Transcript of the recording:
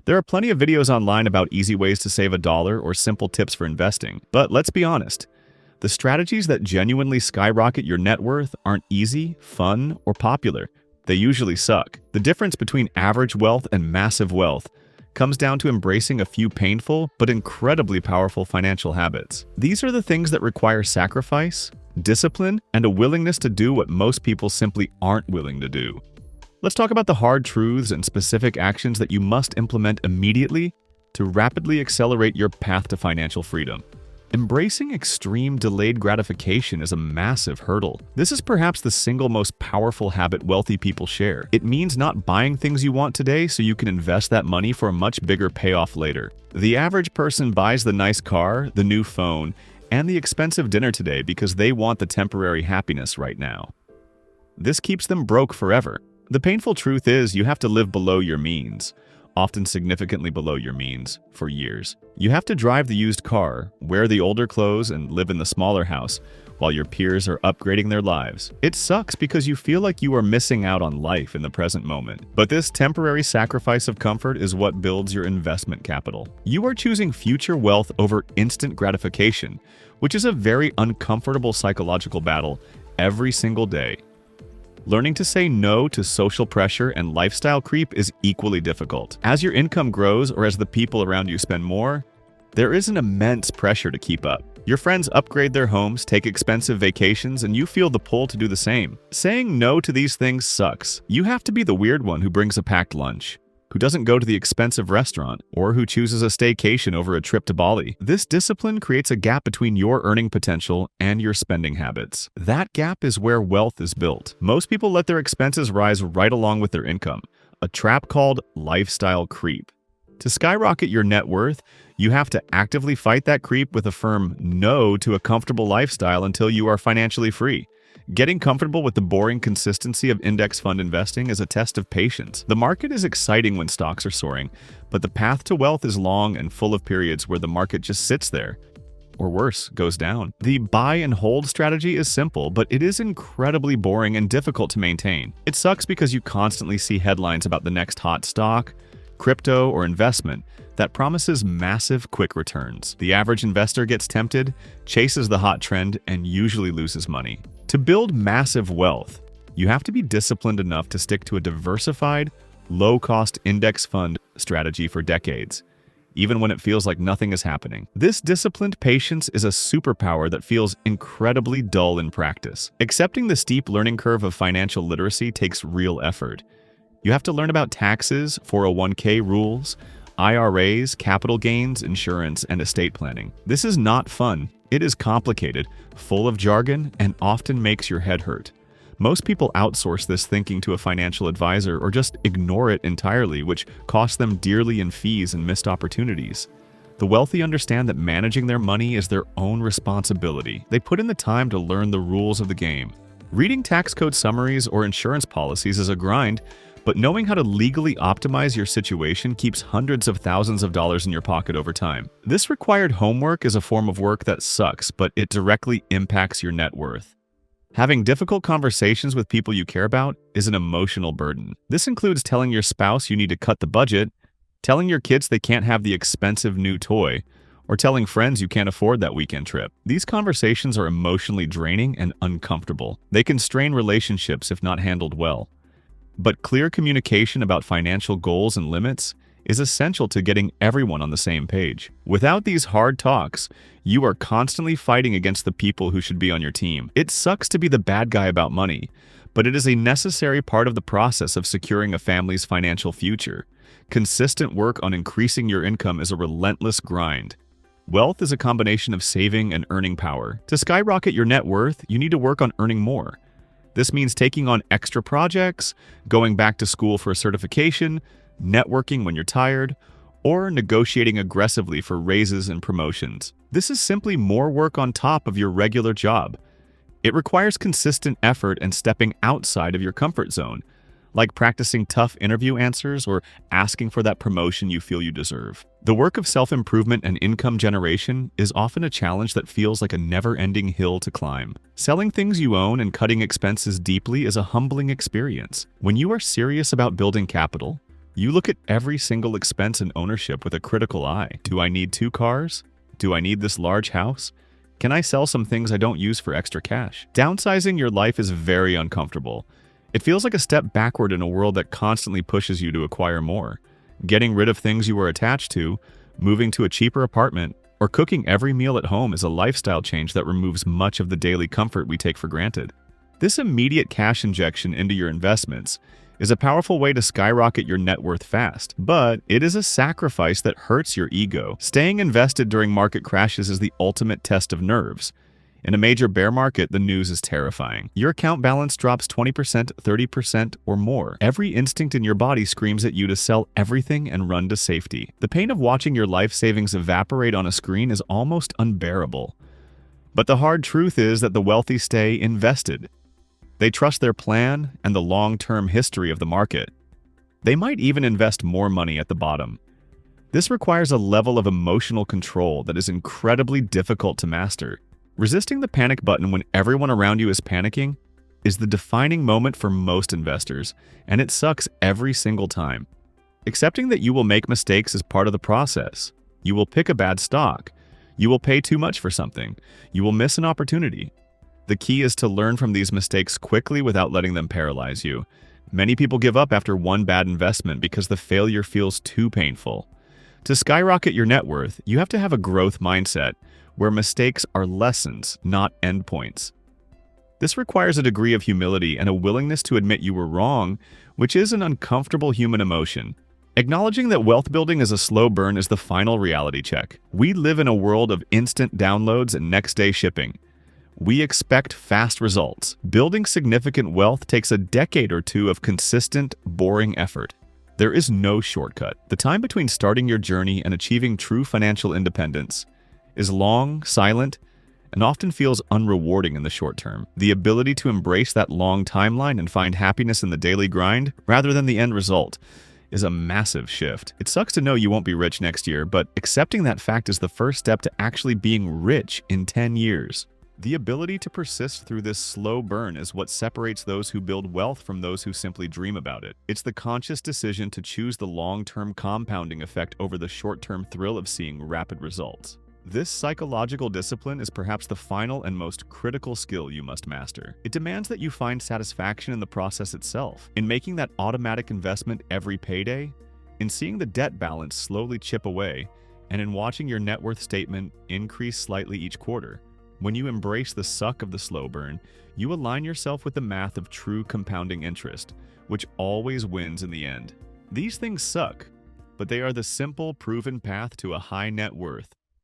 There are plenty of videos online about easy ways to save a dollar or simple tips for investing. But let's be honest, the strategies that genuinely skyrocket your net worth aren't easy, fun, or popular. They usually suck. The difference between average wealth and massive wealth comes down to embracing a few painful but incredibly powerful financial habits. These are the things that require sacrifice, discipline, and a willingness to do what most people simply aren't willing to do. Let's talk about the hard truths and specific actions that you must implement immediately to rapidly accelerate your path to financial freedom. Embracing extreme delayed gratification is a massive hurdle. This is perhaps the single most powerful habit wealthy people share. It means not buying things you want today so you can invest that money for a much bigger payoff later. The average person buys the nice car, the new phone, and the expensive dinner today because they want the temporary happiness right now. This keeps them broke forever. The painful truth is you have to live below your means, often significantly below your means, for years. You have to drive the used car, wear the older clothes, and live in the smaller house while your peers are upgrading their lives. It sucks because you feel like you are missing out on life in the present moment. But this temporary sacrifice of comfort is what builds your investment capital. You are choosing future wealth over instant gratification, which is a very uncomfortable psychological battle every single day. Learning to say no to social pressure and lifestyle creep is equally difficult. As your income grows or as the people around you spend more, there is an immense pressure to keep up. Your friends upgrade their homes, take expensive vacations, and you feel the pull to do the same. Saying no to these things sucks. You have to be the weird one who brings a packed lunch, who doesn't go to the expensive restaurant, or who chooses a staycation over a trip to Bali. This discipline creates a gap between your earning potential and your spending habits. That gap is where wealth is built. Most people let their expenses rise right along with their income, a trap called lifestyle creep. To skyrocket your net worth, you have to actively fight that creep with a firm no to a comfortable lifestyle until you are financially free. Getting comfortable with the boring consistency of index fund investing is a test of patience. The market is exciting when stocks are soaring, but the path to wealth is long and full of periods where the market just sits there, or worse, goes down. The buy and hold strategy is simple, but it is incredibly boring and difficult to maintain. It sucks because you constantly see headlines about the next hot stock, crypto, or investment that promises massive quick returns. The average investor gets tempted, chases the hot trend, and usually loses money. To build massive wealth, you have to be disciplined enough to stick to a diversified, low-cost index fund strategy for decades, even when it feels like nothing is happening. This disciplined patience is a superpower that feels incredibly dull in practice. Accepting the steep learning curve of financial literacy takes real effort. You have to learn about taxes, 401k rules, IRAs, capital gains, insurance, and estate planning. This is not fun. It is complicated, full of jargon, and often makes your head hurt. Most people outsource this thinking to a financial advisor or just ignore it entirely, which costs them dearly in fees and missed opportunities. The wealthy understand that managing their money is their own responsibility. They put in the time to learn the rules of the game. Reading tax code summaries or insurance policies is a grind, but knowing how to legally optimize your situation keeps hundreds of thousands of dollars in your pocket over time. This required homework is a form of work that sucks, but it directly impacts your net worth. Having difficult conversations with people you care about is an emotional burden. This includes telling your spouse you need to cut the budget, telling your kids they can't have the expensive new toy, or telling friends you can't afford that weekend trip. These conversations are emotionally draining and uncomfortable. They can strain relationships if not handled well. But clear communication about financial goals and limits is essential to getting everyone on the same page. Without these hard talks, you are constantly fighting against the people who should be on your team. It sucks to be the bad guy about money, but it is a necessary part of the process of securing a family's financial future. Consistent work on increasing your income is a relentless grind. Wealth is a combination of saving and earning power. To skyrocket your net worth, you need to work on earning more. This means taking on extra projects, going back to school for a certification, networking when you're tired, or negotiating aggressively for raises and promotions. This is simply more work on top of your regular job. It requires consistent effort and stepping outside of your comfort zone, like practicing tough interview answers or asking for that promotion you feel you deserve. The work of self-improvement and income generation is often a challenge that feels like a never-ending hill to climb. Selling things you own and cutting expenses deeply is a humbling experience. When you are serious about building capital, You look at every single expense and ownership with a critical eye. Do I need 2 cars? Do I need this large house? Can I sell some things I don't use for extra cash? Downsizing your life is very uncomfortable. It feels like a step backward in a world that constantly pushes you to acquire more. Getting rid of things you were attached to, moving to a cheaper apartment, or cooking every meal at home is a lifestyle change that removes much of the daily comfort we take for granted. This immediate cash injection into your investments is a powerful way to skyrocket your net worth fast, but it is a sacrifice that hurts your ego. Staying invested during market crashes is the ultimate test of nerves. In a major bear market, the news is terrifying. Your account balance drops 20%, 30%, or more. Every instinct in your body screams at you to sell everything and run to safety. The pain of watching your life savings evaporate on a screen is almost unbearable. But the hard truth is that the wealthy stay invested. They trust their plan and the long-term history of the market. They might even invest more money at the bottom. This requires a level of emotional control that is incredibly difficult to master. Resisting the panic button when everyone around you is panicking is the defining moment for most investors, and it sucks every single time. Accepting that you will make mistakes is part of the process. You will pick a bad stock. You will pay too much for something. You will miss an opportunity. The key is to learn from these mistakes quickly without letting them paralyze you. Many people give up after one bad investment because the failure feels too painful. To skyrocket your net worth, you have to have a growth mindset, where mistakes are lessons, not endpoints. This requires a degree of humility and a willingness to admit you were wrong, which is an uncomfortable human emotion. Acknowledging that wealth building is a slow burn is the final reality check. We live in a world of instant downloads and next-day shipping. We expect fast results. Building significant wealth takes a decade or two of consistent, boring effort. There is no shortcut. The time between starting your journey and achieving true financial independence is long, silent, and often feels unrewarding in the short term. The ability to embrace that long timeline and find happiness in the daily grind, rather than the end result, is a massive shift. It sucks to know you won't be rich next year, but accepting that fact is the first step to actually being rich in 10 years. The ability to persist through this slow burn is what separates those who build wealth from those who simply dream about it. It's the conscious decision to choose the long-term compounding effect over the short-term thrill of seeing rapid results. This psychological discipline is perhaps the final and most critical skill you must master. It demands that you find satisfaction in the process itself, in making that automatic investment every payday, in seeing the debt balance slowly chip away, and in watching your net worth statement increase slightly each quarter. When you embrace the suck of the slow burn, you align yourself with the math of true compounding interest, which always wins in the end. These things suck, but they are the simple, proven path to a high net worth.